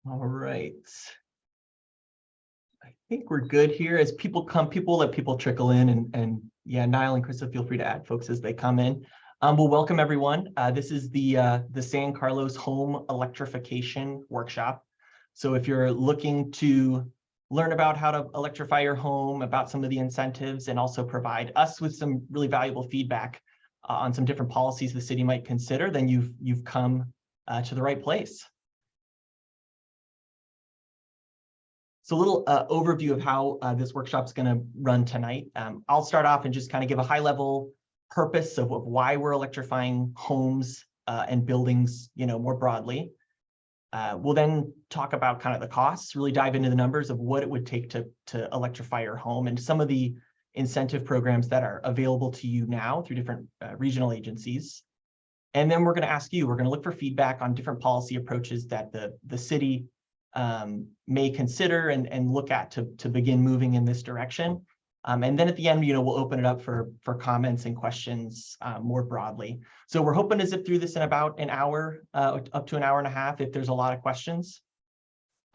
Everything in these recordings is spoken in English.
All right. I think we're good here. As people come, let people trickle in, and yeah, Niall and Krista, feel free to add folks as they come in. We'll welcome everyone. This is the San Carlos Home Electrification Workshop. So if you're looking to learn about how to electrify your home, about some of the incentives, and also provide us with some really valuable feedback on some different policies the city might consider, then you've come to the right place. So a little overview of how this workshop is going to run tonight. I'll start off and just kind of give a high-level purpose of why we're electrifying homes and buildings, more broadly. We'll then talk about kind of the costs, really dive into the numbers of what it would take to electrify your home and some of the incentive programs that are available to you now through different regional agencies. And then we're going to ask you, we're going to look for feedback on different policy approaches that the city may consider and look at to begin moving in this direction. And then at the end, we'll open it up for comments and questions more broadly. So we're hoping to zip through this in about an hour, up to an hour and a half, if there's a lot of questions.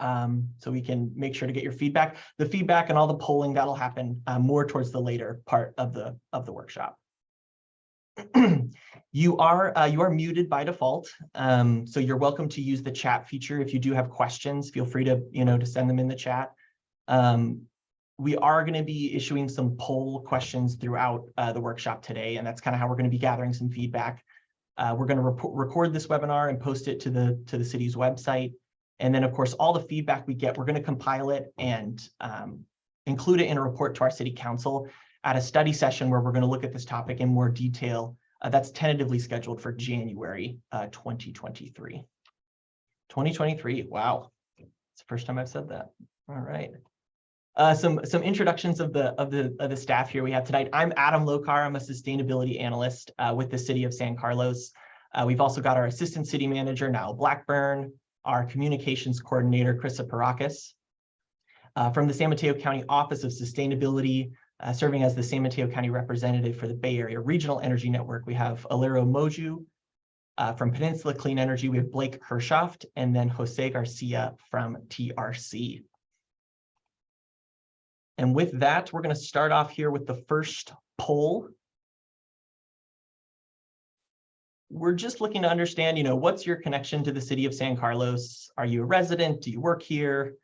So we can make sure to get your feedback. The feedback and all the polling, that'll happen more towards the later part of the workshop. You are muted by default, so you're welcome to use the chat feature. If you do have questions, feel free to to send them in the chat. We are going to be issuing some poll questions throughout the workshop today, and that's kind of how we're going to be gathering some feedback. We're going to record this webinar and post it to the city's website, and then of course all the feedback we get, we're going to compile it and include it in a report to our city council at a study session where we're going to look at this topic in more detail. That's tentatively scheduled for January 2023. 2023, wow. It's the first time I've said that. All right. Some introductions of the staff here we have tonight. I'm Adam Lokar. I'm a sustainability analyst with the city of San Carlos. We've also got our assistant city manager, Niall Blackburn, our communications coordinator, Krista Parakis. From the San Mateo County Office of Sustainability, serving as the San Mateo County representative for the Bay Area Regional Energy Network, we have Alero Moju. From Peninsula Clean Energy, we have Blake Hershoft, and then Jose Garcia from TRC. And with that, we're going to start off here with the first poll. We're just looking to understand, what's your connection to the city of San Carlos? Are you a resident? Do you work here?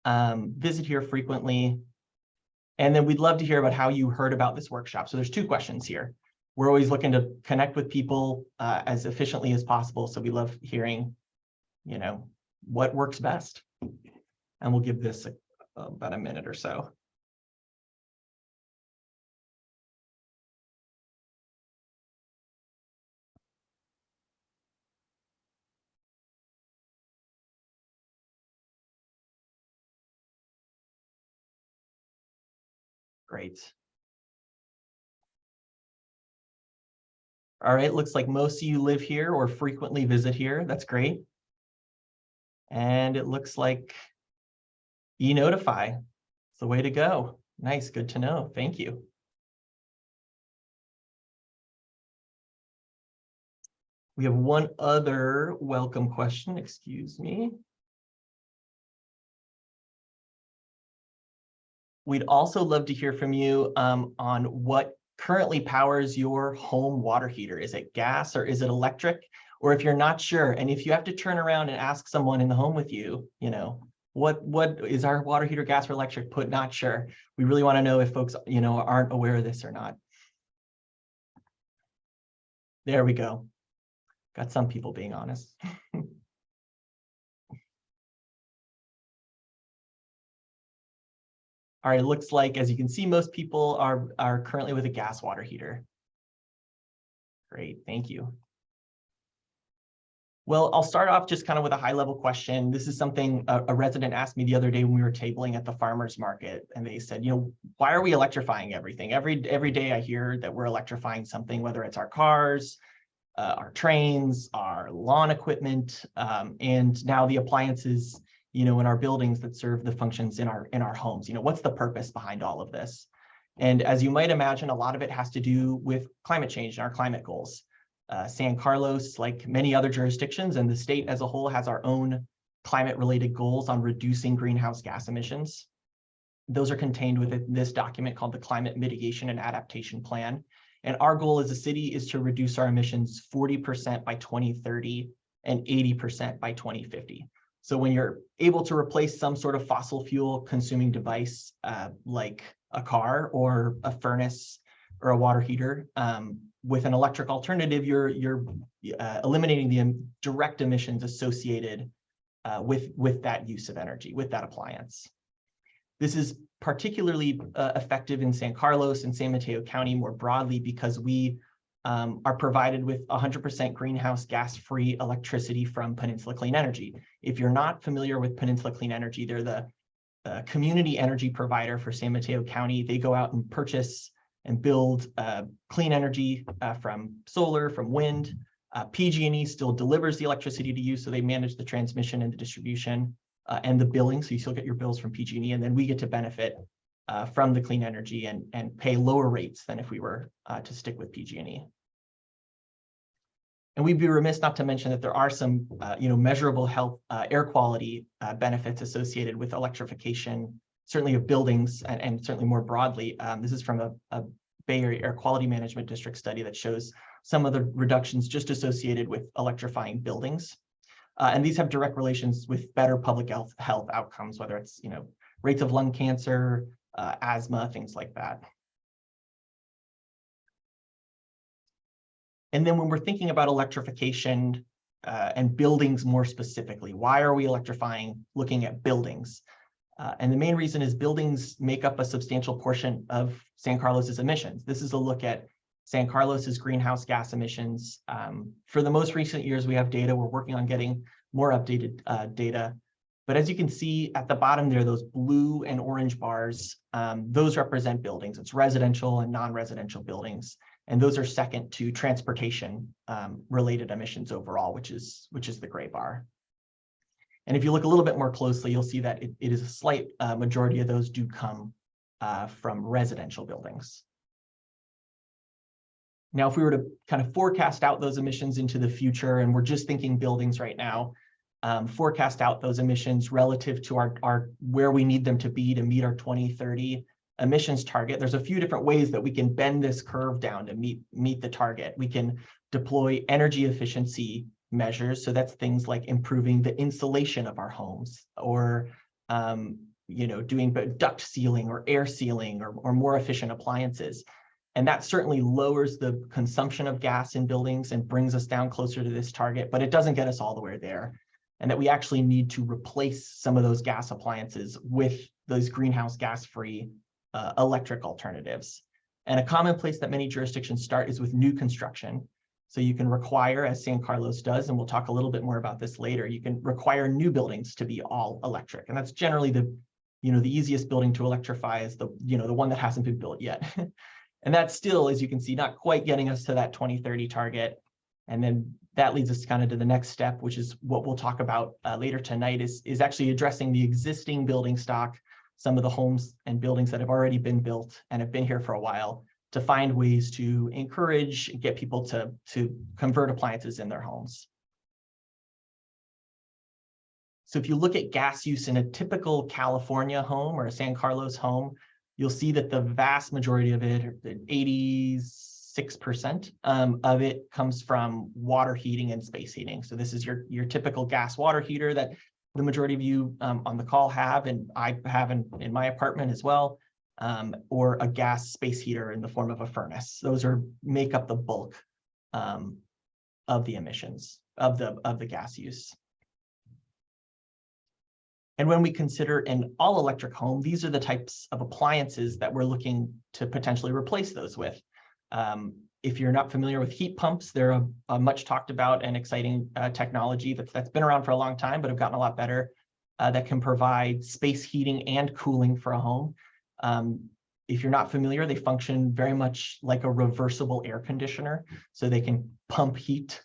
Visit here frequently? And then we'd love to hear about how you heard about this workshop. So there's two questions here. We're always looking to connect with people as efficiently as possible. So we love hearing, what works best. And we'll give this about a minute or so. Great. All right, looks like most of you live here or frequently visit here. That's great. And it looks like e-notify. It's the way to go. Nice, good to know. Thank you. We have one other welcome question, excuse me. We'd also love to hear from you on what currently powers your home water heater. Is it gas or is it electric? Or if you're not sure, and if you have to turn around and ask someone in the home with you, what is our water heater, gas or electric? Put not sure. We really want to know if folks, aren't aware of this or not. There we go. Got some people being honest. All right, it looks like, as you can see, most people are currently with a gas water heater. Great, thank you. Well, I'll start off just kind of with a high-level question. This is something a resident asked me the other day when we were tabling at the farmers market, and they said, why are we electrifying everything? Every day I hear that we're electrifying something, whether it's our cars, our trains, our lawn equipment, and now the appliances in our buildings that serve the functions in our homes. What's the purpose behind all of this? And as you might imagine, a lot of it has to do with climate change and our climate goals. San Carlos, like many other jurisdictions and the state as a whole, has our own climate-related goals on reducing greenhouse gas emissions. Those are contained within this document called the Climate Mitigation and Adaptation Plan. And our goal as a city is to reduce our emissions 40% by 2030 and 80% by 2050. So when you're able to replace some sort of fossil fuel consuming device like a car or a furnace or a water heater with an electric alternative, you're eliminating the direct emissions associated with that use of energy, with that appliance. This is particularly effective in San Carlos and San Mateo County more broadly because we are provided with 100% greenhouse gas-free electricity from Peninsula Clean Energy. If you're not familiar with Peninsula Clean Energy, they're the community energy provider for San Mateo County. They go out and purchase and build clean energy from solar, from wind. PG&E still delivers the electricity to you, so they manage the transmission and the distribution and the billing, so you still get your bills from PG&E, and then we get to benefit from the clean energy and pay lower rates than if we were to stick with PG&E. And we'd be remiss not to mention that there are some measurable health air quality benefits associated with electrification, certainly of buildings and certainly more broadly. This is from a Bay Area Air Quality Management District study that shows some of the reductions just associated with electrifying buildings. And these have direct relations with better public health outcomes, whether it's rates of lung cancer, asthma, things like that. And then when we're thinking about electrification and buildings more specifically, why are we electrifying, looking at buildings? And the main reason is buildings make up a substantial portion of San Carlos's emissions. This is a look at San Carlos's greenhouse gas emissions. For the most recent years, we have data. We're working on getting more updated data. But as you can see at the bottom there, those blue and orange bars, those represent buildings. It's residential and non-residential buildings. And those are second to transportation related emissions overall, which is the gray bar. And if you look a little bit more closely, you'll see that it is a slight majority of those do come from residential buildings. Now, if we were to kind of forecast out those emissions into the future, and we're just thinking buildings right now, forecast out those emissions relative to our where we need them to be to meet our 2030 emissions target, there's a few different ways that we can bend this curve down to meet the target. We can deploy energy efficiency measures. So that's things like improving the insulation of our homes, or doing duct sealing or air sealing or more efficient appliances. And that certainly lowers the consumption of gas in buildings and brings us down closer to this target, but it doesn't get us all the way there. And that we actually need to replace some of those gas appliances with those greenhouse gas-free electric alternatives. And a common place that many jurisdictions start is with new construction. So you can require, as San Carlos does, and we'll talk a little bit more about this later, you can require new buildings to be all electric. And that's generally the easiest building to electrify is the one that hasn't been built yet. And that's still, as you can see, not quite getting us to that 2030 target. And then that leads us kind of to the next step, which is what we'll talk about later tonight, is actually addressing the existing building stock, some of the homes and buildings that have already been built and have been here for a while, to find ways to encourage and get people to convert appliances in their homes. So if you look at gas use in a typical California home or a San Carlos home, you'll see that the vast majority of it, 86% of it, comes from water heating and space heating. So this is your typical gas water heater that the majority of you on the call have, and I have in my apartment as well, or a gas space heater in the form of a furnace. Those make up the bulk of the emissions of the gas use. And when we consider an all-electric home, these are the types of appliances that we're looking to potentially replace those with. If you're not familiar with heat pumps, they're a much talked about and exciting technology that's been around for a long time, but have gotten a lot better, that can provide space heating and cooling for a home. If you're not familiar, they function very much like a reversible air conditioner. So they can pump heat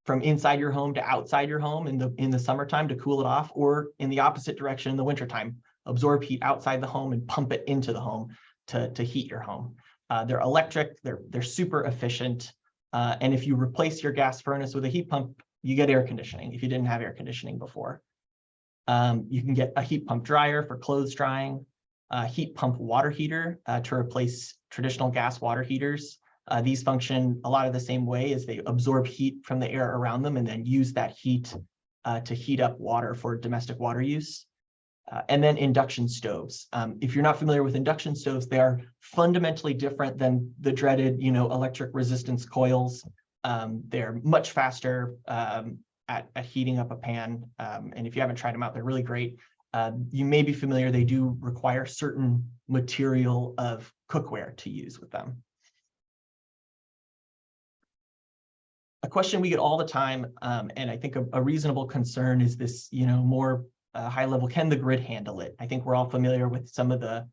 from inside your home to outside your home in the summertime to cool it off, or in the opposite direction in the wintertime, absorb heat outside the home and pump it into the home to heat your home. They're electric, they're super efficient. And if you replace your gas furnace with a heat pump, you get air conditioning if you didn't have air conditioning before. You can get a heat pump dryer for clothes drying, a heat pump water heater to replace traditional gas water heaters. These function a lot of the same way, as they absorb heat from the air around them and then use that heat to heat up water for domestic water use. And then induction stoves. If you're not familiar with induction stoves, they are fundamentally different than the dreaded, electric resistance coils. They're much faster at heating up a pan. And if you haven't tried them out, they're really great. You may be familiar, they do require certain material of cookware to use with them. A question we get all the time, and I think a reasonable concern is this, more high level, can the grid handle it? I think we're all familiar with some of the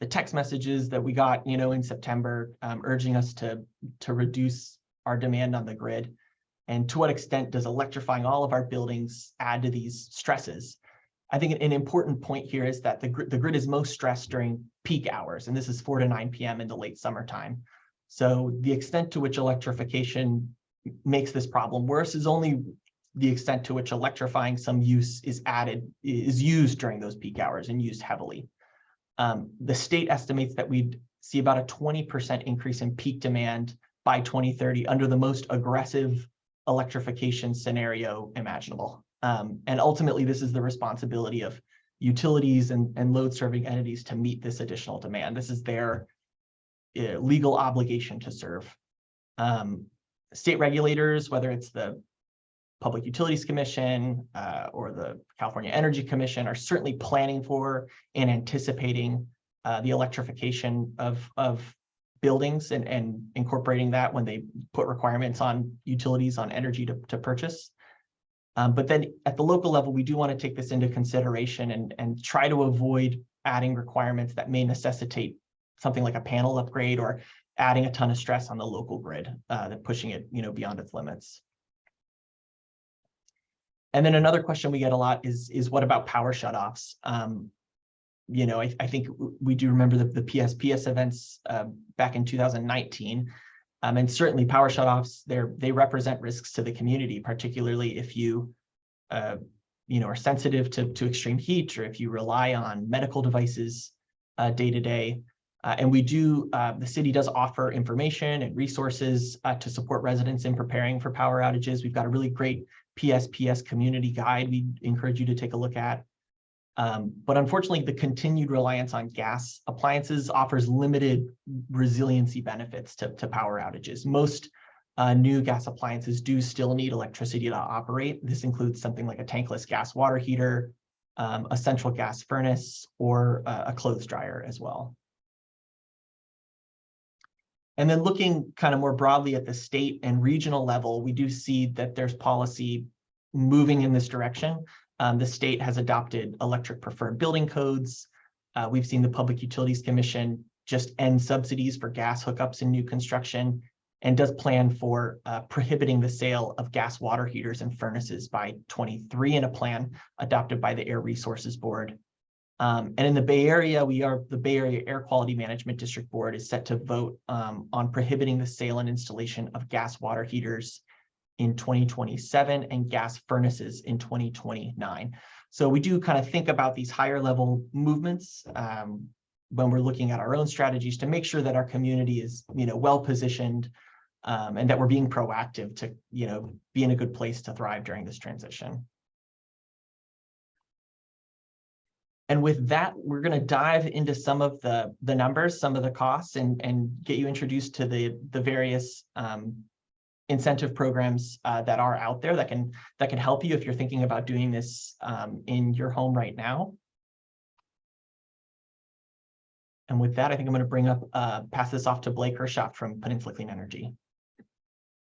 text messages that we got, in September, urging us to reduce our demand on the grid. And to what extent does electrifying all of our buildings add to these stresses? I think an important point here is that the grid is most stressed during peak hours, and this is 4 to 9 p.m. in the late summertime. So the extent to which electrification makes this problem worse is only the extent to which electrifying some use is used during those peak hours and used heavily. The state estimates that we'd see about a 20% increase in peak demand by 2030 under the most aggressive electrification scenario imaginable. And ultimately, this is the responsibility of utilities and load-serving entities to meet this additional demand. This is their legal obligation to serve. State regulators, whether it's the Public Utilities Commission or the California Energy Commission, are certainly planning for and anticipating the electrification of buildings and incorporating that when they put requirements on utilities on energy to purchase. But then at the local level, we do want to take this into consideration and try to avoid adding requirements that may necessitate something like a panel upgrade or adding a ton of stress on the local grid, that pushing it beyond its limits. And then another question we get a lot is what about power shutoffs? I think we do remember the PSPS events back in 2019. And certainly power shutoffs, they represent risks to the community, particularly if you are sensitive to extreme heat, or if you rely on medical devices day to day. And the city does offer information and resources to support residents in preparing for power outages. We've got a really great PSPS community guide we encourage you to take a look at. But unfortunately, the continued reliance on gas appliances offers limited resiliency benefits to power outages. Most new gas appliances do still need electricity to operate. This includes something like a tankless gas water heater, a central gas furnace, or a clothes dryer as well. And then looking kind of more broadly at the state and regional level, we do see that there's policy moving in this direction. The state has adopted electric preferred building codes. We've seen the Public Utilities Commission just end subsidies for gas hookups in new construction, and does plan for prohibiting the sale of gas water heaters and furnaces by 2023 in a plan adopted by the Air Resources Board. And in the Bay Area, the Bay Area Air Quality Management District Board is set to vote on prohibiting the sale and installation of gas water heaters in 2027 and gas furnaces in 2029. So we do kind of think about these higher level movements when we're looking at our own strategies to make sure that our community is well positioned and that we're being proactive to be in a good place to thrive during this transition. And with that, we're going to dive into some of the numbers, some of the costs, and get you introduced to the various incentive programs that are out there that can help you if you're thinking about doing this in your home right now. And with that, I think I'm going to pass this off to Blake Hershoff from Peninsula Clean Energy.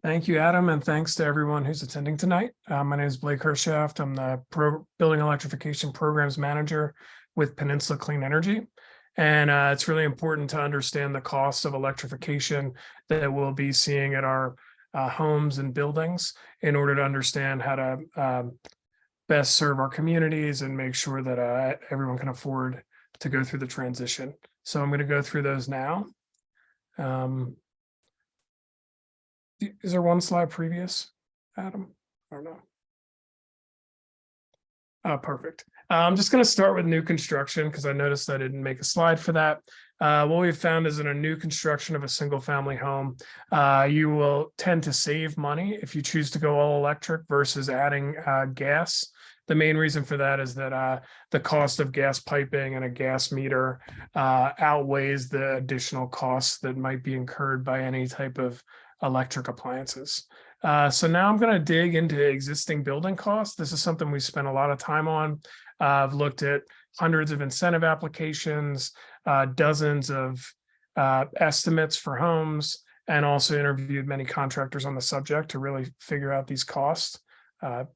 Thank you, Adam, and thanks to everyone who's attending tonight. My name is Blake Hershoff. I'm the Building Electrification Programs Manager with Peninsula Clean Energy. And it's really important to understand the costs of electrification that we'll be seeing at our homes and buildings in order to understand how to best serve our communities and make sure that everyone can afford to go through the transition. So I'm going to go through those now. Is there one slide previous, Adam? Or no? Perfect. I'm just going to start with new construction because I noticed I didn't make a slide for that. What we've found is in a new construction of a single family home, you will tend to save money if you choose to go all electric versus adding gas. The main reason for that is that the cost of gas piping and a gas meter outweighs the additional costs that might be incurred by any type of electric appliances. So now I'm going to dig into existing building costs. This is something we spent a lot of time on. I've looked at hundreds of incentive applications, dozens of estimates for homes, and also interviewed many contractors on the subject to really figure out these costs. For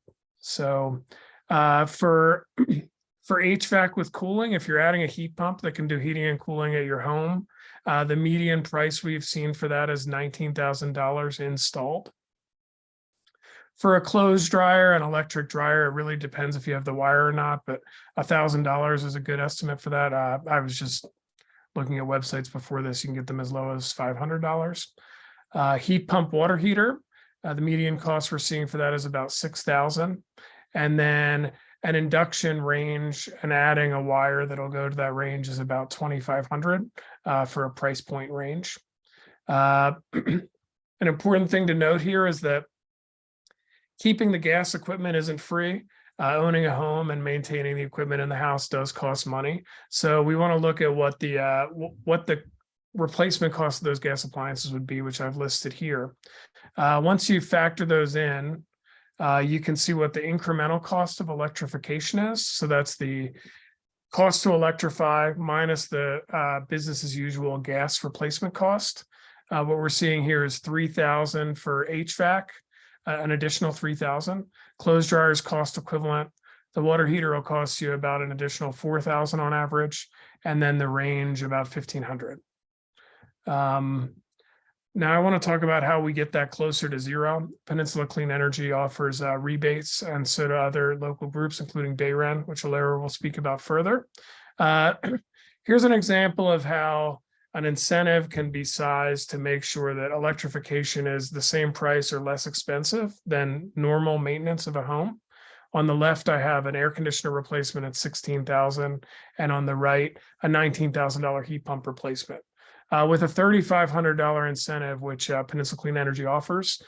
HVAC with cooling, if you're adding a heat pump that can do heating and cooling at your home, the median price we've seen for that is $19,000 installed. For a clothes dryer and electric dryer, it really depends if you have the wire or not, but $1,000 is a good estimate for that. I was just looking at websites before this. You can get them as low as $500. Heat pump water heater, the median cost we're seeing for that is about $6,000. And then an induction range and adding a wire that'll go to that range is about $2,500 for a price point range. An important thing to note here is that keeping the gas equipment isn't free. Owning a home and maintaining the equipment in the house does cost money. So we want to look at what the replacement cost of those gas appliances would be, which I've listed here. Once you factor those in, you can see what the incremental cost of electrification is. So that's the cost to electrify minus the business as usual gas replacement cost. What we're seeing here is $3,000 for HVAC, an additional $3,000. Clothes dryers cost equivalent. The water heater will cost you about an additional $4,000 on average, and then the range about $1,500. Now I want to talk about how we get that closer to zero. Peninsula Clean Energy offers rebates, and so do other local groups, including Bayren, which Alara will speak about further. Here's an example of how an incentive can be sized to make sure that electrification is the same price or less expensive than normal maintenance of a home. On the left, I have an air conditioner replacement at $16,000, and on the right, a $19,000 heat pump replacement. With a $3,500 incentive, which Peninsula Clean Energy offers,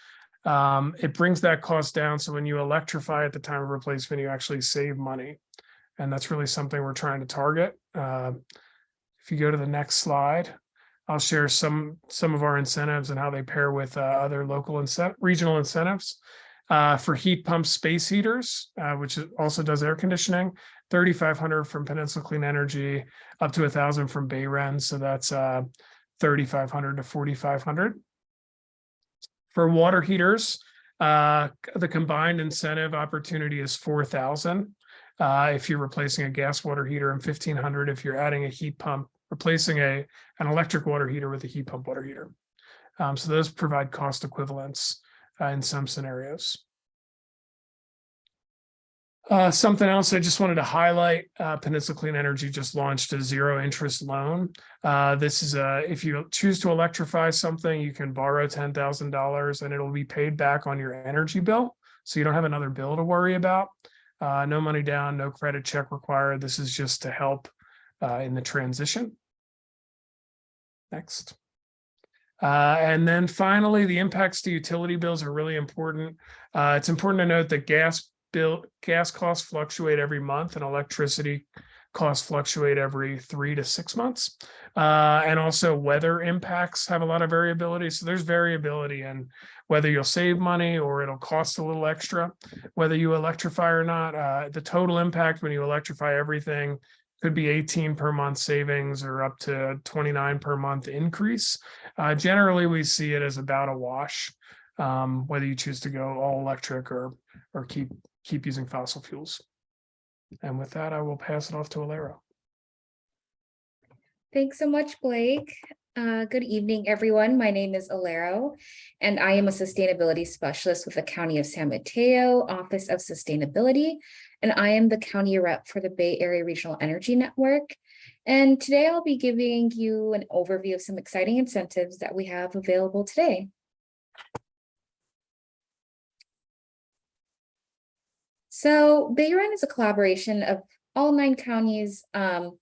it brings that cost down. So when you electrify at the time of replacement, you actually save money. And that's really something we're trying to target. If you go to the next slide, I'll share some of our incentives and how they pair with other local regional incentives. For heat pump space heaters, which also does air conditioning, $3,500 from Peninsula Clean Energy, up to $1,000 from Bayren. So that's $3,500 to $4,500. For water heaters, the combined incentive opportunity is $4,000 if you're replacing a gas water heater, and $1,500 if you're adding a heat pump, replacing an electric water heater with a heat pump water heater. So those provide cost equivalence in some scenarios. Something else I just wanted to highlight, Peninsula Clean Energy just launched a zero interest loan. This is if you choose to electrify something, you can borrow $10,000 and it'll be paid back on your energy bill. So you don't have another bill to worry about. No money down, no credit check required. This is just to help in the transition. Next. And then finally, the impacts to utility bills are really important. It's important to note that gas costs fluctuate every month and electricity costs fluctuate every 3 to 6 months. And also weather impacts have a lot of variability. So there's variability in whether you'll save money or it'll cost a little extra, whether you electrify or not. The total impact when you electrify everything could be 18 per month savings or up to 29 per month increase. Generally, we see it as about a wash, whether you choose to go all electric or keep using fossil fuels. And with that, I will pass it off to Alara. Thanks so much, Blake. Good evening, everyone. My name is Alara, and I am a sustainability specialist with the County of San Mateo Office of Sustainability, and I am the county rep for the Bay Area Regional Energy Network. And today I'll be giving you an overview of some exciting incentives that we have available today. So Bayren is a collaboration of all 9 counties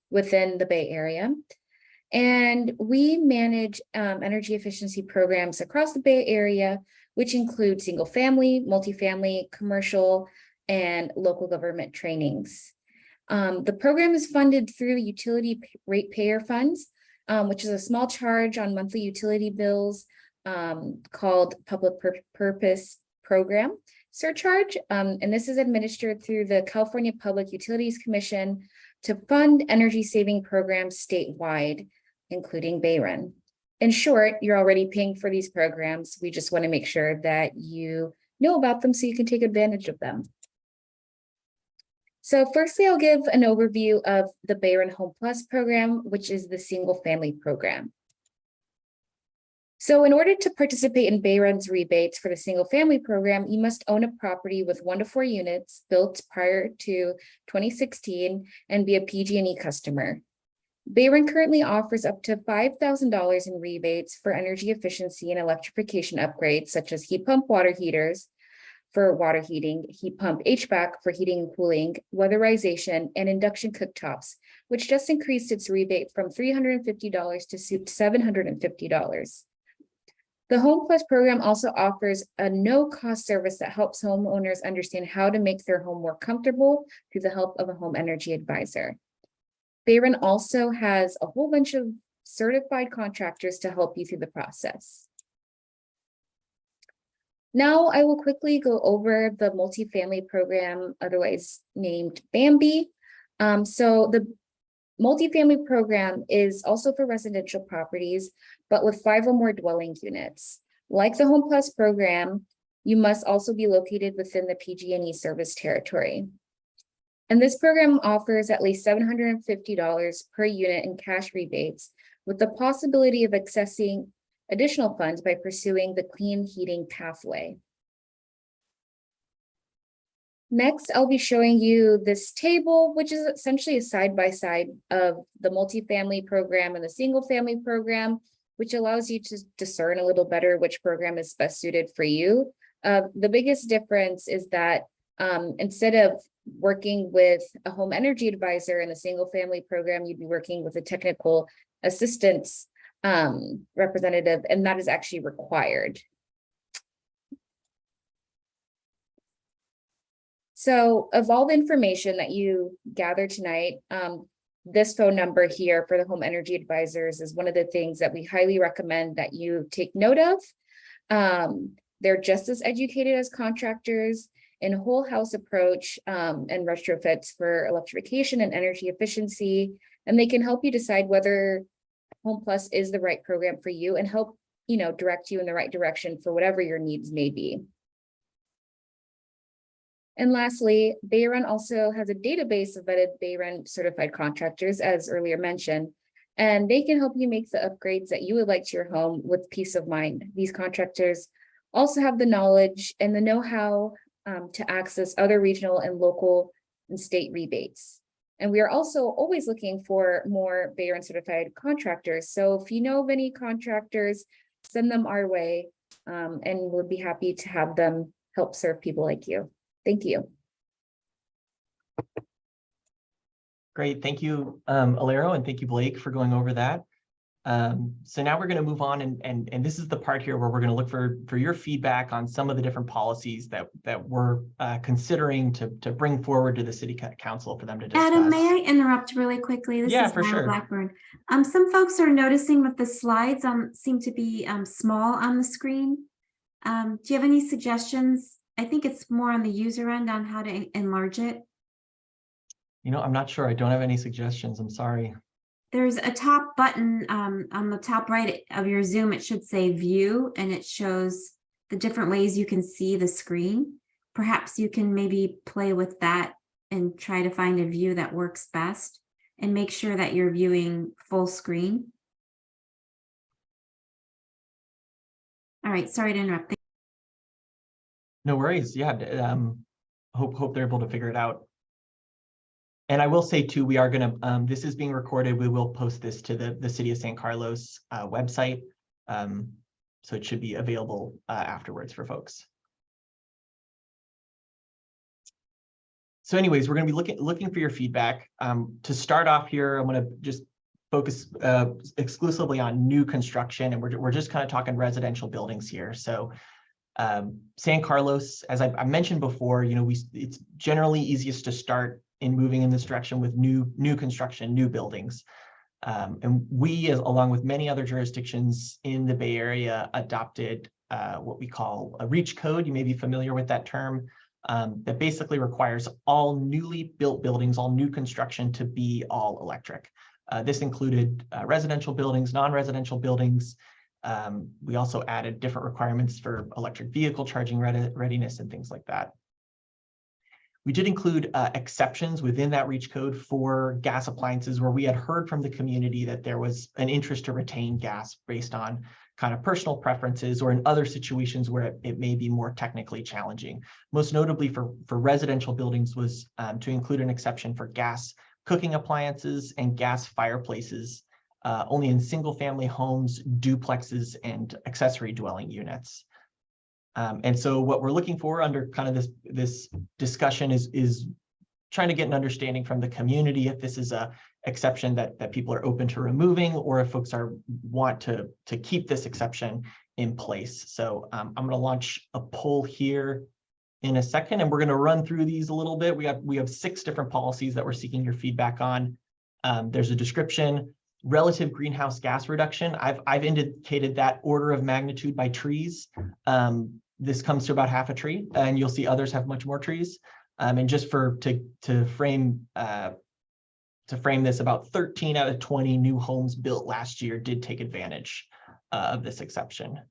within the Bay Area. And we manage energy efficiency programs across the Bay Area, which include single family, multifamily, commercial, and local government trainings. The program is funded through utility ratepayer funds, which is a small charge on monthly utility bills called Public Purpose Program Surcharge. And this is administered through the California Public Utilities Commission to fund energy saving programs statewide, including Bayron. In short, you're already paying for these programs. We just want to make sure that you know about them so you can take advantage of them. So firstly, I'll give an overview of the Bayron Home Plus program, which is the single family program. So in order to participate in Bayron's rebates for the single family program, you must own a property with 1 to 4 units built prior to 2016 and be a PG&E customer. Bayron currently offers up to $5,000 in rebates for energy efficiency and electrification upgrades, such as heat pump water heaters for water heating, heat pump HVAC for heating and cooling, weatherization, and induction cooktops, which just increased its rebate from $350 to $750. The Home Plus program also offers a no-cost service that helps homeowners understand how to make their home more comfortable through the help of a home energy advisor. Bayron also has a whole bunch of certified contractors to help you through the process. Now I will quickly go over the multifamily program, otherwise named Bambi. So the multifamily program is also for residential properties, but with 5 or more dwelling units. Like the Home Plus program, you must also be located within the PG&E service territory. And this program offers at least $750 per unit in cash rebates, with the possibility of accessing additional funds by pursuing the clean heating pathway. Next, I'll be showing you this table, which is essentially a side-by-side of the multifamily program and the single family program, which allows you to discern a little better which program is best suited for you. The biggest difference is that instead of working with a home energy advisor in the single family program, you'd be working with a technical assistance representative, and that is actually required. So of all the information that you gather tonight, this phone number here for the home energy advisors is one of the things that we highly recommend that you take note of. They're just as educated as contractors in whole house approach and retrofits for electrification and energy efficiency, and they can help you decide whether Home Plus is the right program for you and help, direct you in the right direction for whatever your needs may be. And lastly, Bayron also has a database of vetted Bayron certified contractors, as earlier mentioned, and they can help you make the upgrades that you would like to your home with peace of mind. These contractors also have the knowledge and the know-how to access other regional and local and state rebates. And we are also always looking for more Bayron certified contractors. So if you know of any contractors, send them our way, and we'll be happy to have them help serve people like you. Thank you. Great. Thank you, Alero, and thank you, Blake, for going over that. So now we're going to move on, and this is the part here where we're going to look for your feedback on some of the different policies that we're considering to bring forward to the City Council for them to discuss. Adam, may I interrupt really quickly? This Yeah, is for Lila sure. Blackburn. Some folks are noticing that the slides seem to be small on the screen. Do you have any suggestions? I think it's more on the user end on how to enlarge it. I'm not sure. I don't have any suggestions. I'm sorry. There's a top button on the top right of your Zoom. It should say view, and it shows the different ways you can see the screen. Perhaps you can maybe play with that and try to find a view that works best and make sure that you're viewing full screen. All right, sorry to interrupt. No worries. Yeah, hope they're able to figure it out. And I will say too, we are going to, this is being recorded. We will post this to the City of San Carlos website. So it should be available afterwards for folks. So anyways, we're going to be looking for your feedback. To start off here, I'm going to just focus exclusively on new construction, and we're just kind of talking residential buildings here. So San Carlos, as I mentioned before, it's generally easiest to start in moving in this direction with new construction, new buildings. And we, along with many other jurisdictions in the Bay Area, adopted what we call a REACH code. You may be familiar with that term. That basically requires all newly built buildings, all new construction, to be all electric. This included residential buildings, non-residential buildings. We also added different requirements for electric vehicle charging readiness and things like that. We did include exceptions within that REACH code for gas appliances, where we had heard from the community that there was an interest to retain gas based on kind of personal preferences, or in other situations where it may be more technically challenging. Most notably for residential buildings was to include an exception for gas cooking appliances and gas fireplaces, only in single family homes, duplexes, and accessory dwelling units. And so what we're looking for under kind of this discussion is trying to get an understanding from the community if this is a exception that people are open to removing, or if folks want to keep this exception in place. So I'm going to launch a poll here in a second, and we're going to run through these a little bit. We have 6 different policies that we're seeking your feedback on. There's a description, relative greenhouse gas reduction. I've indicated that order of magnitude by trees. This comes to about half a tree, and you'll see others have much more trees. And just to frame this, about 13 out of 20 new homes built last year did take advantage of this exception.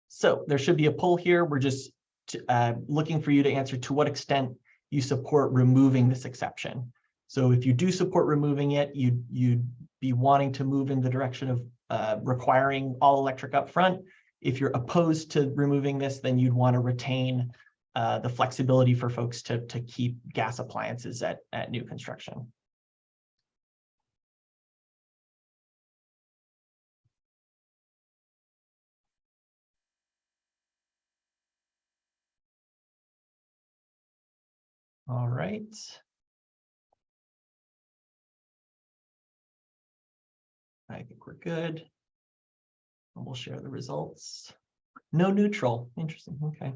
So there should be a poll here. We're just looking for you to answer to what extent you support removing this exception. So if you do support removing it, you'd be wanting to move in the direction of requiring all electric up front. If you're opposed to removing this, then you'd want to retain the flexibility for folks to keep gas appliances at new construction. All right. I think we're good. And we'll share the results. No neutral. Interesting. Okay.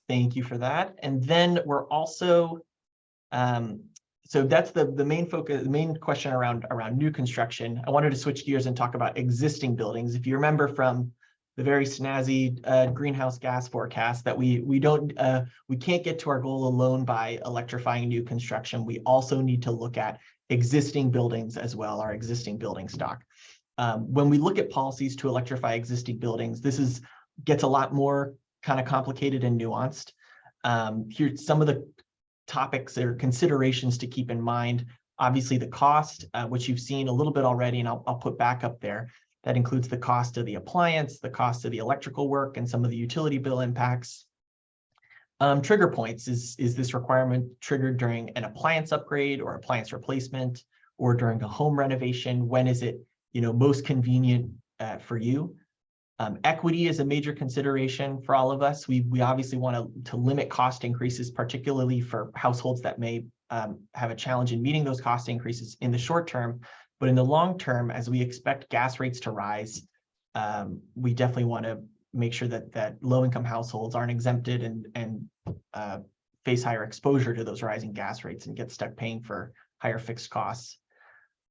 Thank you for that. And then we're also, so that's the main focus, the main question around new construction. I wanted to switch gears and talk about existing buildings. If you remember from the very snazzy greenhouse gas forecast that we can't get to our goal alone by electrifying new construction. We also need to look at existing buildings as well, our existing building stock. When we look at policies to electrify existing buildings, this gets a lot more kind of complicated and nuanced. Here's some of the topics or considerations to keep in mind. Obviously, the cost, which you've seen a little bit already, and I'll put back up there. That includes the cost of the appliance, the cost of the electrical work, and some of the utility bill impacts. Trigger points, is this requirement triggered during an appliance upgrade or appliance replacement, or during a home renovation? When is it most convenient for you? Equity is a major consideration for all of us. We obviously want to limit cost increases, particularly for households that may have a challenge in meeting those cost increases in the short term. But in the long term, as we expect gas rates to rise, we definitely want to make sure that low-income households aren't exempted and face higher exposure to those rising gas rates and get stuck paying for higher fixed costs.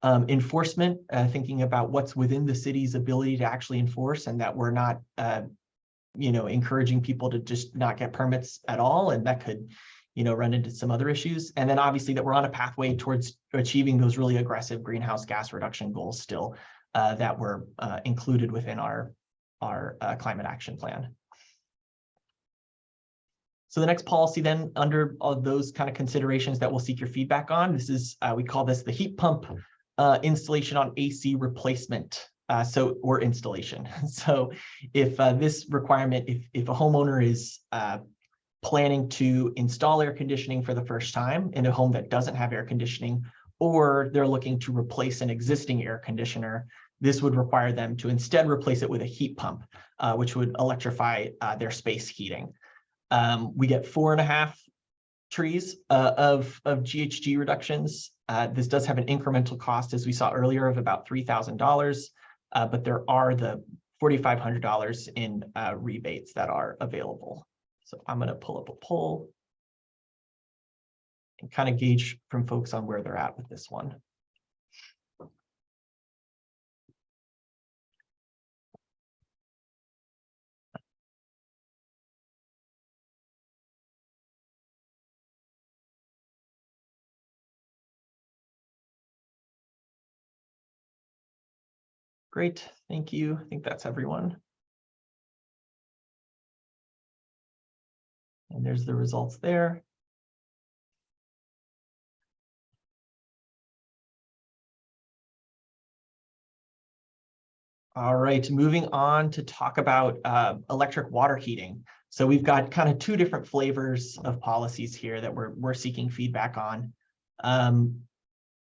Enforcement, thinking about what's within the city's ability to actually enforce, and that we're not, encouraging people to just not get permits at all, and that could, run into some other issues. And then obviously that we're on a pathway towards achieving those really aggressive greenhouse gas reduction goals still that were included within our climate action plan. So the next policy then, under all of those kind of considerations that we'll seek your feedback on, this is, we call this the heat pump installation on AC replacement, or installation. So if this requirement, if a homeowner is planning to install air conditioning for the first time in a home that doesn't have air conditioning, or they're looking to replace an existing air conditioner, this would require them to instead replace it with a heat pump, which would electrify their space heating. We get 4.5 trees of GHG reductions. This does have an incremental cost, as we saw earlier, of about $3,000, but there are the $4,500 in rebates that are available. So I'm going to pull up a poll and kind of gauge from folks on where they're at with this one. Great, thank you. I think that's everyone. And there's the results there. All right, moving on to talk about electric water heating. So we've got kind of 2 different flavors of policies here that we're seeking feedback on.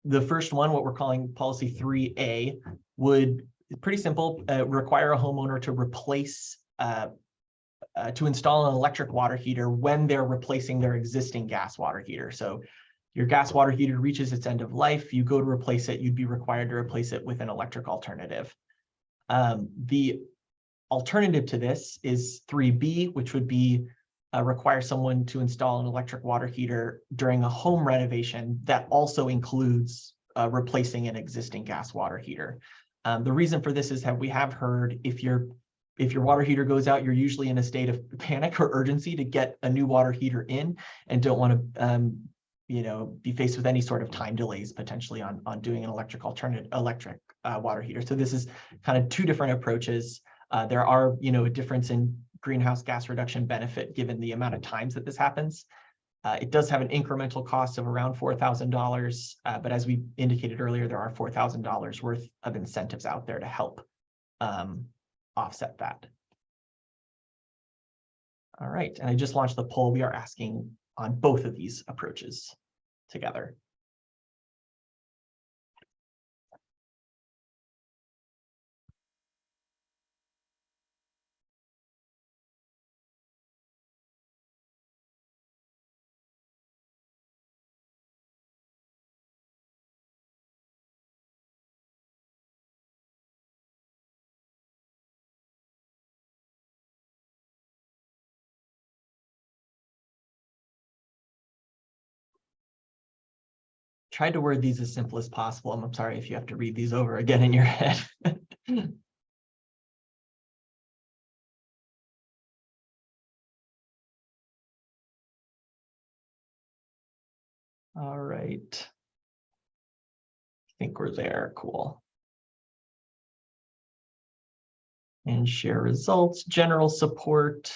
The first one, what we're calling policy 3A, would, pretty simple, require a homeowner to replace, to install an electric water heater when they're replacing their existing gas water heater. So your gas water heater reaches its end of life, you go to replace it, you'd be required to replace it with an electric alternative. The alternative to this is 3B, which would be require someone to install an electric water heater during a home renovation that also includes replacing an existing gas water heater. The reason for this is that we have heard if your water heater goes out, you're usually in a state of panic or urgency to get a new water heater in and don't want to be faced with any sort of time delays potentially on doing an electric water heater. So this is kind of 2 different approaches. There are, a difference in greenhouse gas reduction benefit given the amount of times that this happens. It does have an incremental cost of around $4,000, but as we indicated earlier, there are $4,000 worth of incentives out there to help offset that. All right, and I just launched the poll. We are asking on both of these approaches together. Tried to word these as simple as possible. I'm sorry if you have to read these over again in your head. All right. I think we're there. Cool. And share results, general support.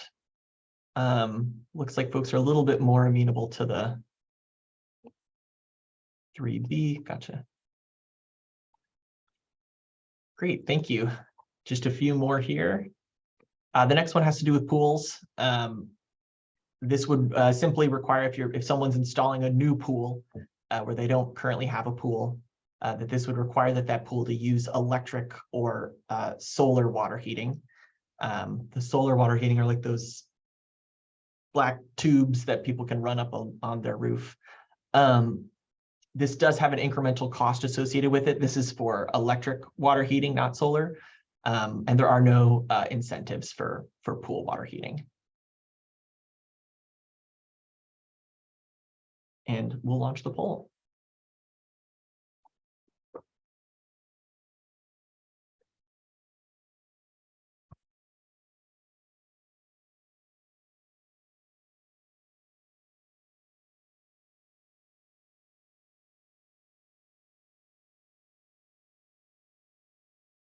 Looks like folks are a little bit more amenable to the 3B. Gotcha. Great, thank you. Just a few more here. The next one has to do with pools. This would simply require if someone's installing a new pool where they don't currently have a pool, that this would require that pool to use electric or solar water heating. The solar water heating are like those black tubes that people can run up on their roof. This does have an incremental cost associated with it. This is for electric water heating, not solar. And there are no incentives for pool water heating. And we'll launch the poll.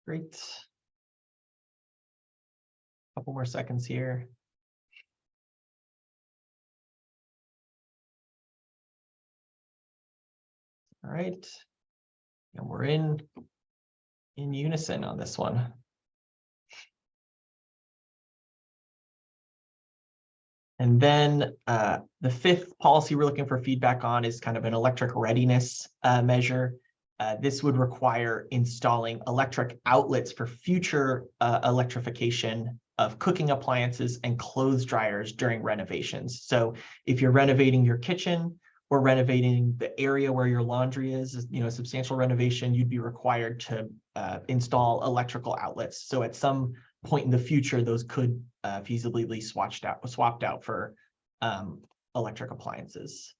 Great. Couple more seconds here. All right. And we're in unison on this one. And then the 5th policy we're looking for feedback on is kind of an electric readiness measure. This would require installing electric outlets for future electrification of cooking appliances and clothes dryers during renovations. So if you're renovating your kitchen or renovating the area where your laundry is, you know, a substantial renovation, you'd be required to install electrical outlets. So at some point in the future, those could feasibly be swapped out for electric appliances,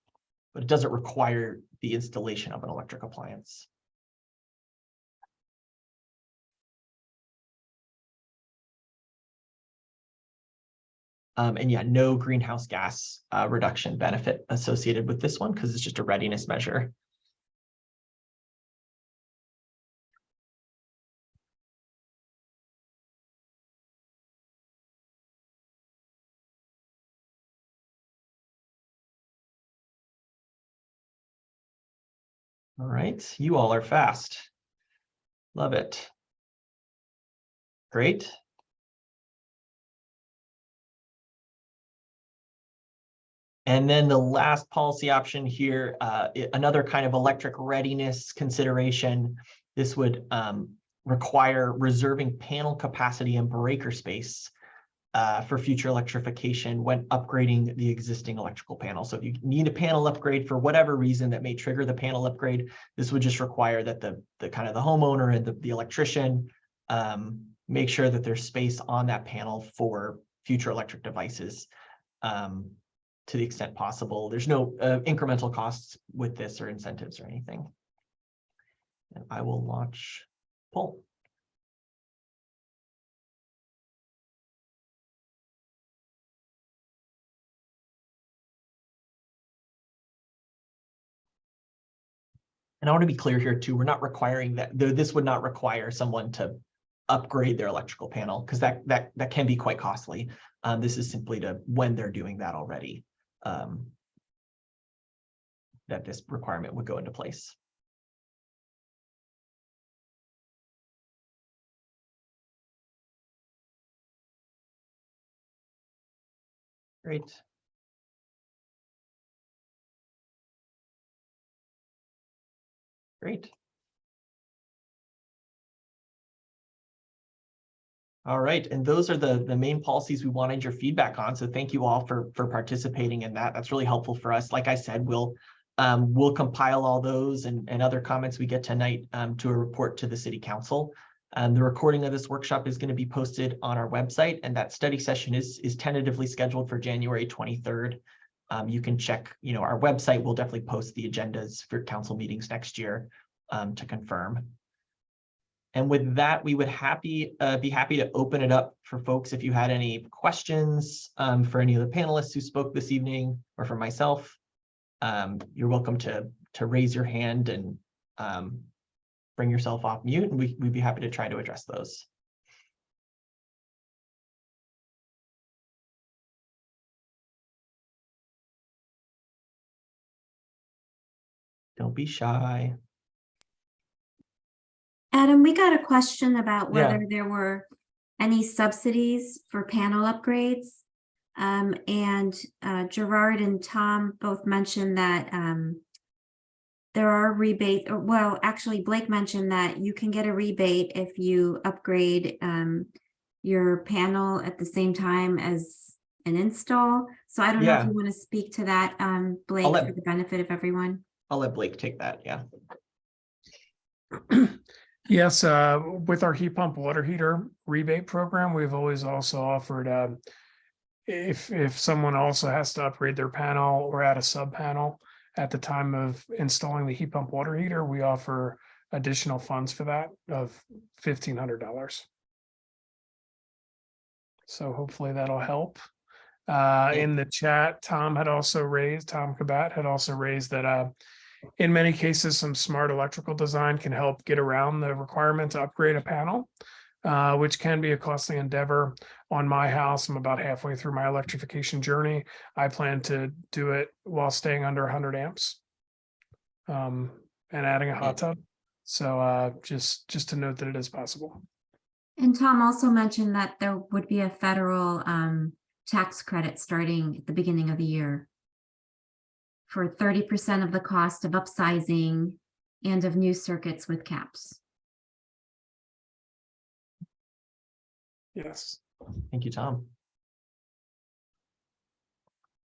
but it doesn't require the installation of an electric appliance. And yeah, no greenhouse gas reduction benefit associated with this one because it's just a readiness measure. All right, you all are fast. Love it. Great. And then the last policy option here, another kind of electric readiness consideration. This would require reserving panel capacity and breaker space for future electrification when upgrading the existing electrical panel. So if you need a panel upgrade for whatever reason that may trigger the panel upgrade, this would just require that the homeowner and the electrician make sure that there's space on that panel for future electric devices. To the extent possible. There's no incremental costs with this or incentives or anything. And I will launch poll. And I want to be clear here too, we're not requiring that, this would not require someone to upgrade their electrical panel because that can be quite costly. This is simply to when they're doing that already. That this requirement would go into place. Great. Great. All right, and those are the main policies we wanted your feedback on. So thank you all for participating in that. That's really helpful for us. Like I said, we'll compile all those and other comments we get tonight to a report to the City Council. The recording of this workshop is going to be posted on our website, and that study session is tentatively scheduled for January 23rd. You can check, our website will definitely post the agendas for council meetings next year to confirm. And with that, we would be happy to open it up for folks if you had any questions for any of the panelists who spoke this evening or for myself. You're welcome to raise your hand and bring yourself off mute, and we'd be happy to try to address those. Don't be shy. Adam, we got a question about whether there were any subsidies for panel upgrades. And Gerard and Tom both mentioned that there are rebates, or well, actually Blake mentioned that you can get a rebate if you upgrade your panel at the same time as an install. So I don't know if you want to speak to that, Blake, for the benefit of everyone. I'll let Blake take that, yeah. Yes, with our heat pump water heater rebate program, we've always also offered if someone also has to upgrade their panel or add a sub panel at the time of installing the heat pump water heater, we offer additional funds for that of $1,500. So hopefully that'll help. In the chat, Tom Kabat had also raised that in many cases, some smart electrical design can help get around the requirement to upgrade a panel, which can be a costly endeavor. On my house, I'm about halfway through my electrification journey. I plan to do it while staying under 100 amps and adding a hot tub. So just to note that it is possible. And Tom also mentioned that there would be a federal tax credit starting at the beginning of the year for 30% of the cost of upsizing and of new circuits with caps. Yes. Thank you, Tom.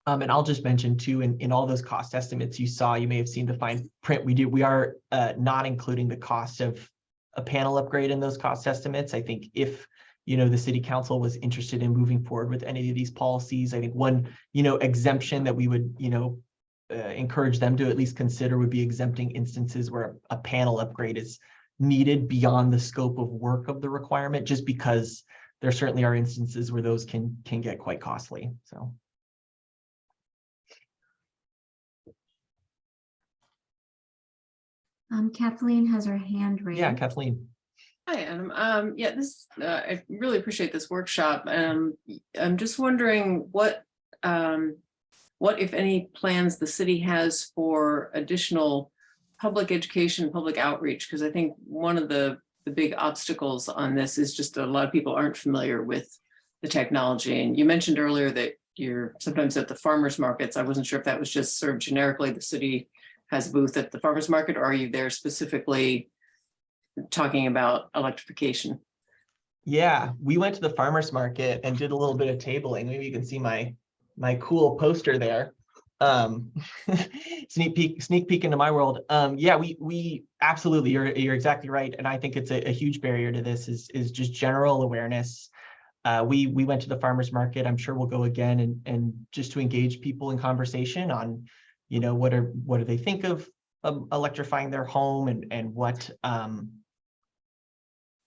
And I'll just mention too, in all those cost estimates you saw, you may have seen the fine print. We are not including the cost of a panel upgrade in those cost estimates. I think if the city council was interested in moving forward with any of these policies, I think one exemption that we would encourage them to at least consider would be exempting instances where a panel upgrade is needed beyond the scope of work of the requirement, just because there certainly are instances where those can get quite costly. So. Kathleen has her hand raised. Yeah, Kathleen. Hi, Adam. Yeah, I really appreciate this workshop. I'm just wondering what, if any, plans the city has for additional public education, public outreach, because I think one of the big obstacles on this is just a lot of people aren't familiar with the technology. And you mentioned earlier that you're sometimes at the farmers markets. I wasn't sure if that was just sort of generically the city has a booth at the farmers market, or are you there specifically talking about electrification? Yeah, we went to the farmers market and did a little bit of tabling. Maybe you can see my cool poster there. Sneak peek into my world. Yeah, we absolutely, you're exactly right. And I think it's a huge barrier to this is just general awareness. We went to the farmers market. I'm sure we'll go again and just to engage people in conversation on, what do they think of electrifying their home and what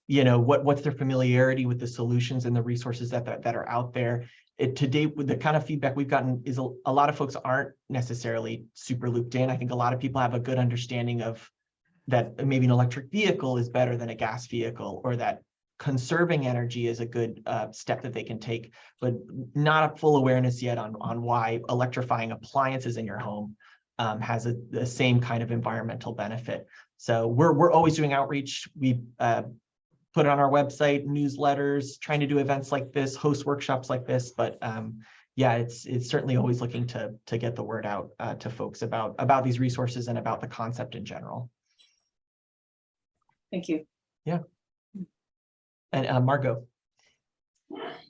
what's their familiarity with the solutions and the resources that are out there. To date, with the kind of feedback we've gotten is a lot of folks aren't necessarily super looped in. I think a lot of people have a good understanding of that maybe an electric vehicle is better than a gas vehicle, or that conserving energy is a good step that they can take, but not a full awareness yet on why electrifying appliances in your home has the same kind of environmental benefit. So we're always doing outreach. We put it on our website, newsletters, trying to do events like this, host workshops like this. But yeah, it's certainly always looking to get the word out to folks about these resources and about the concept in general. Thank you. Yeah. And Margot.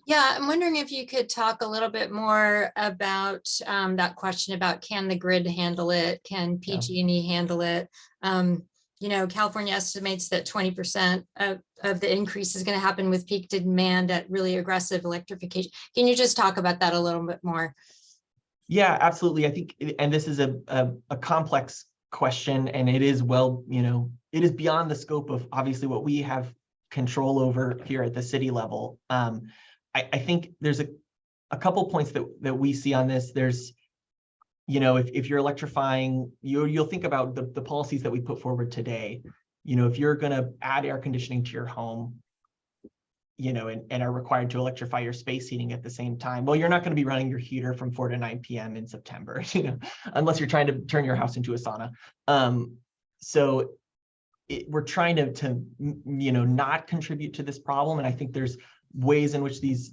Yeah, I'm wondering if you could talk a little bit more about that question about, can the grid handle it? Can PG&E handle it? California estimates that 20% of the increase is going to happen with peak demand at really aggressive electrification. Can you just talk about that a little bit more? Yeah, absolutely. I think, and this is a complex question, and it is it is beyond the scope of obviously what we have control over here at the city level. I think there's a couple points that we see on this. There's, if you're electrifying, you'll think about the policies that we put forward today. If you're going to add air conditioning to your home, and are required to electrify your space heating at the same time, well, you're not going to be running your heater from 4 to 9 p.m. in September, unless you're trying to turn your house into a sauna. So we're trying to not contribute to this problem. And I think there's ways in which these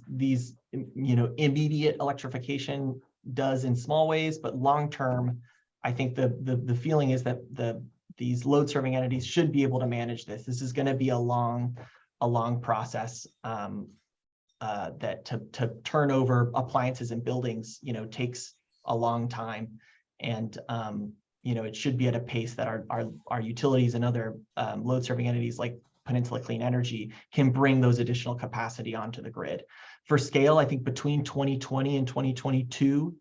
immediate electrification does in small ways, but long term, I think the feeling is that these load serving entities should be able to manage this. This is going to be a long process that to turn over appliances and buildings takes a long time, and it should be at a pace that our utilities and other load serving entities like Peninsula Clean Energy can bring those additional capacity onto the grid. For scale, I think between 2020 and 2022,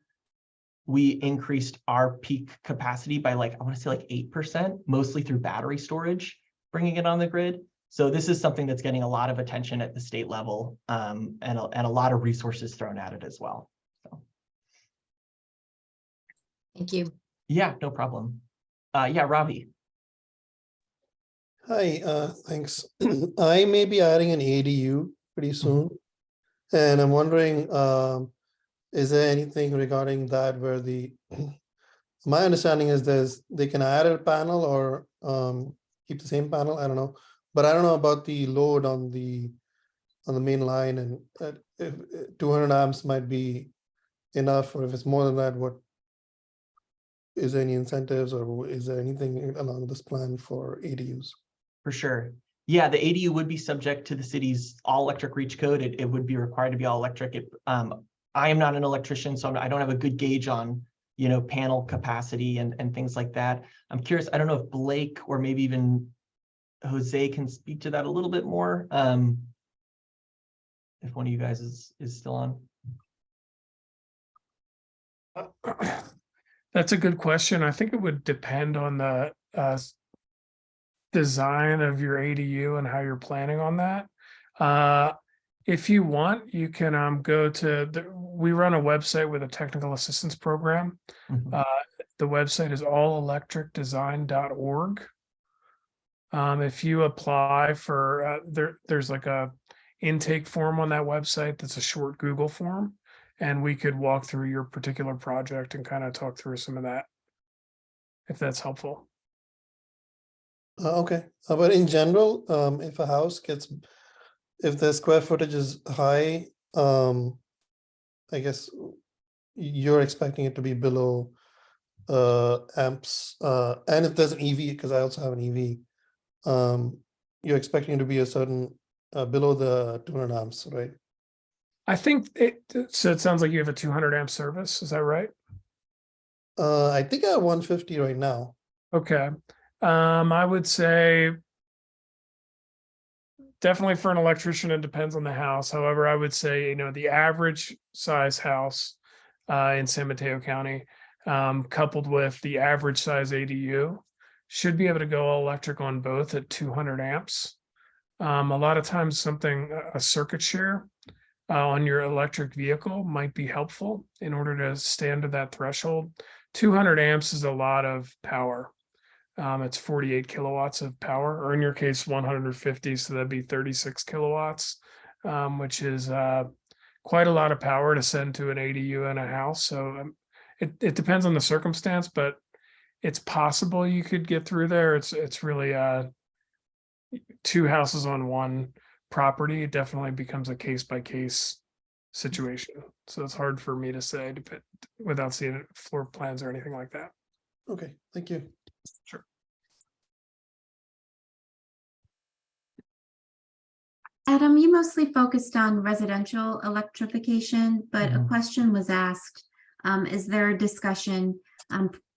we increased our peak capacity by I want to say 8%, mostly through battery storage, bringing it on the grid. So this is something that's getting a lot of attention at the state level, and a lot of resources thrown at it as well. So. Thank you. Yeah, no problem. Yeah, Ravi. Hi, thanks. I may be adding an ADU pretty soon, and I'm wondering, is there anything regarding that where my understanding is they can add a panel or keep the same panel, I don't know, but I don't know about the load on the main line, and if 200 amps might be enough, or if it's more than that, what is there any incentives or is there anything along this plan for ADUs? For sure. Yeah, the ADU would be subject to the city's all electric reach code. It would be required to be all electric. I am not an electrician, so I don't have a good gauge on, you know, panel capacity and things like that. I'm curious, I don't know if Blake or maybe even Jose can speak to that a little bit more. If one of you guys is still on. That's a good question. I think it would depend on the design of your ADU and how you're planning on that. If you want, you can go to we run a website with a technical assistance program. Mhm. The website is allelectricdesign.org. If you apply for there's like a intake form on that website that's a short Google form, and we could walk through your particular project and kind of talk through some of that, if that's helpful. Okay, but in general, if a house if the square footage is high, I guess you're expecting it to be below amps, and if there's an EV, because I also have an EV, you're expecting it to be a certain below the 200 amps, right? I think so it sounds like you have a 200 amp service, is that right? I think I have 150 right now. Okay. I would say definitely for an electrician, it depends on the house. However, I would say, you know, the average size house in San Mateo County, coupled with the average size ADU, should be able to go all electric on both at 200 amps. A lot of times a circuit share on your electric vehicle might be helpful in order to stand to that threshold. 200 amps is a lot of power. It's 48 kilowatts of power, or in your case, 150. So that'd be 36 kilowatts, which is quite a lot of power to send to an ADU in a house. So it depends on the circumstance, but it's possible you could get through there. It's really two houses on one property. It definitely becomes a case by case situation. So it's hard for me to say without seeing floor plans or anything like that. Okay, thank you. Sure. Adam, you mostly focused on residential electrification, but a Mhm. question was asked. Is there a discussion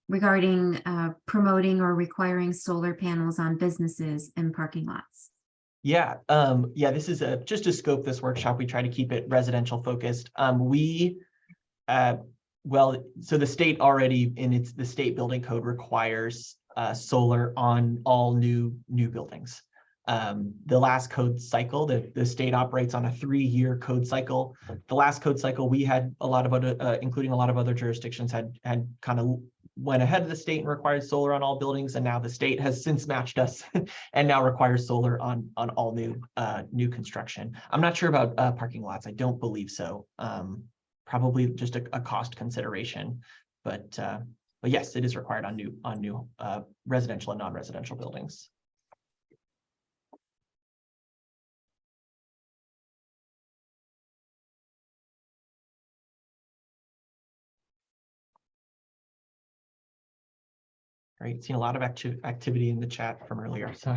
regarding promoting or requiring solar panels on businesses and parking lots? Yeah, this is just to scope this workshop, we try to keep it residential focused. So the state already the state building code requires solar on all new buildings. The last code cycle, the state operates on a 3-year code cycle. The last code cycle, we had a lot of other, including a lot of other jurisdictions, had kind of went ahead of the state and required solar on all buildings, and now the state has since matched us and now requires solar on all new construction. I'm not sure about parking lots. I don't believe so. Probably just a cost consideration, but yes, it is required on new residential and non-residential buildings. Right, seen a lot of activity in the chat from earlier. So,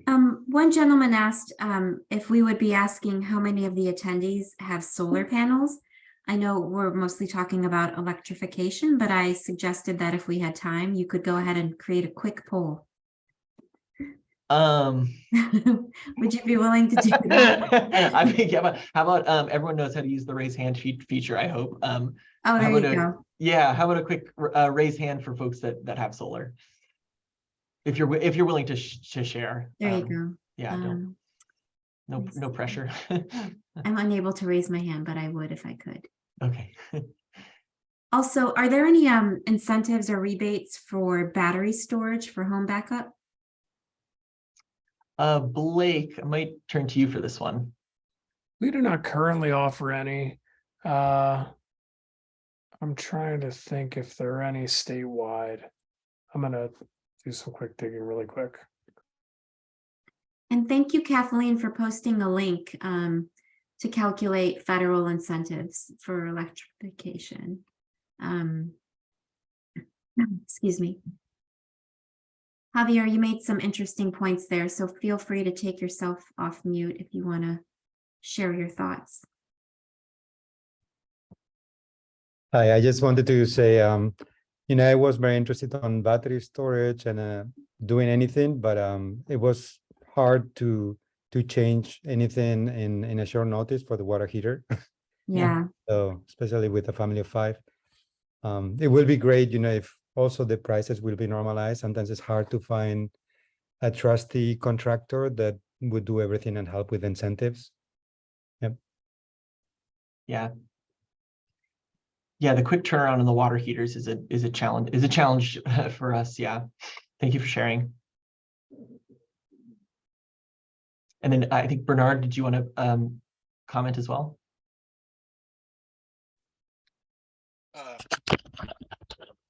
one gentleman asked if we would be asking how many of the attendees have solar panels. I know we're mostly talking about electrification, but I suggested that if we had time, you could go ahead and create a quick poll. Would you be willing to do that? I mean, yeah, but how about everyone knows how to use the raise hand feature, I hope. Oh, there you go. Yeah, how about a quick raise hand for folks that have solar? If you're willing to share. There you go. Yeah, no pressure. I'm unable to raise my hand, but I would if I could. Okay. Also, are there any incentives or rebates for battery storage for home backup? Blake, I might turn to you for this one. We do not currently offer any. I'm trying to think if there are any statewide. I'm going to do some quick digging really quick. And thank you, Kathleen, for posting a link to calculate federal incentives for electrification. Excuse me. Javier, you made some interesting points there, so feel free to take yourself off mute if you want to share your thoughts. Hi, I just wanted to say, I was very interested on battery storage and doing anything, but it was hard to change anything in a short notice for the water heater. Yeah. So especially with a family of 5, it will be great, if also the prices will be normalized. Sometimes it's hard to find a trusty contractor that would do everything and help with incentives. Yep. Yeah. Yeah, the quick turnaround on the water heaters is a challenge for us. Yeah. Thank you for sharing. And then I think Bernard, did you want to comment as well?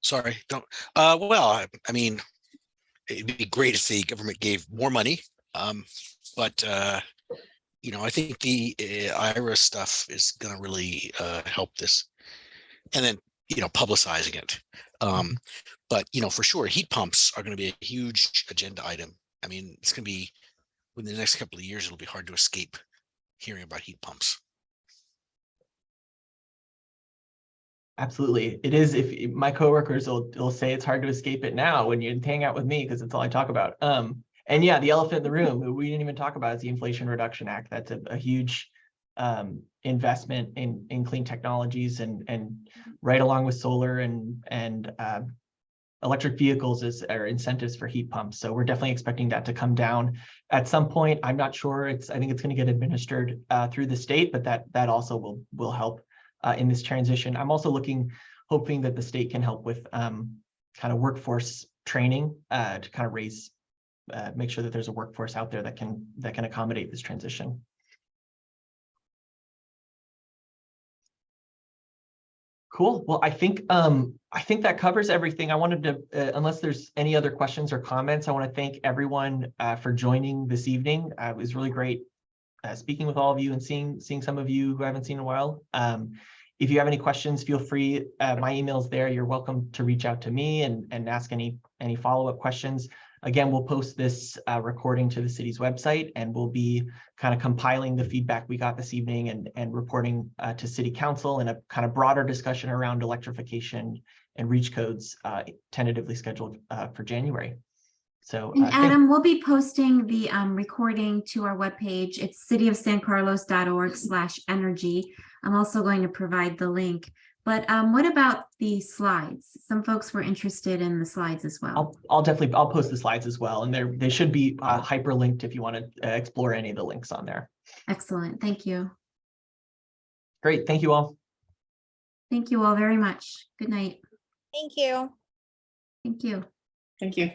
Sorry, don't. Well, I mean, it'd be great if the government gave more money. But I think the IRA stuff is going to really help this, and then publicizing it. But for sure, heat pumps are going to be a huge agenda item. I mean, it's going to be within the next couple of years. It'll be hard to escape hearing about heat pumps. Absolutely. It is. If my coworkers will say it's hard to escape it now when you hang out with me, because it's all I talk about. And yeah, the elephant in the room we didn't even talk about is the Inflation Reduction Act. That's a huge investment in clean technologies, and right along with solar and electric vehicles are incentives for heat pumps. So we're definitely expecting that to come down at some point. I'm not sure. I think it's going to get administered through the state, but that also will help in this transition. I'm also hoping that the state can help with kind of workforce training to kind of make sure that there's a workforce out there that can accommodate this transition. Cool. Well, I think that covers everything. I wanted to, unless there's any other questions or comments, I want to thank everyone for joining this evening. It was really great speaking with all of you and seeing some of you who I haven't seen in a while. If you have any questions, feel free. My email's there. You're welcome to reach out to me and ask any follow-up questions. Again, we'll post this recording to the city's website, and we'll be kind of compiling the feedback we got this evening and reporting to City Council in a kind of broader discussion around electrification and reach codes tentatively scheduled for January. So, and Adam, we'll be posting the recording to our webpage. It's cityofsancarlos.org/energy. I'm also going to provide the link. But what about the slides? Some folks were interested in the slides as well. I'll post the slides as well, and they should be hyperlinked if you want to explore any of the links on there. Excellent. Thank you. Great. Thank you all. Thank you all very much. Good night. Thank you. Thank you. Thank you.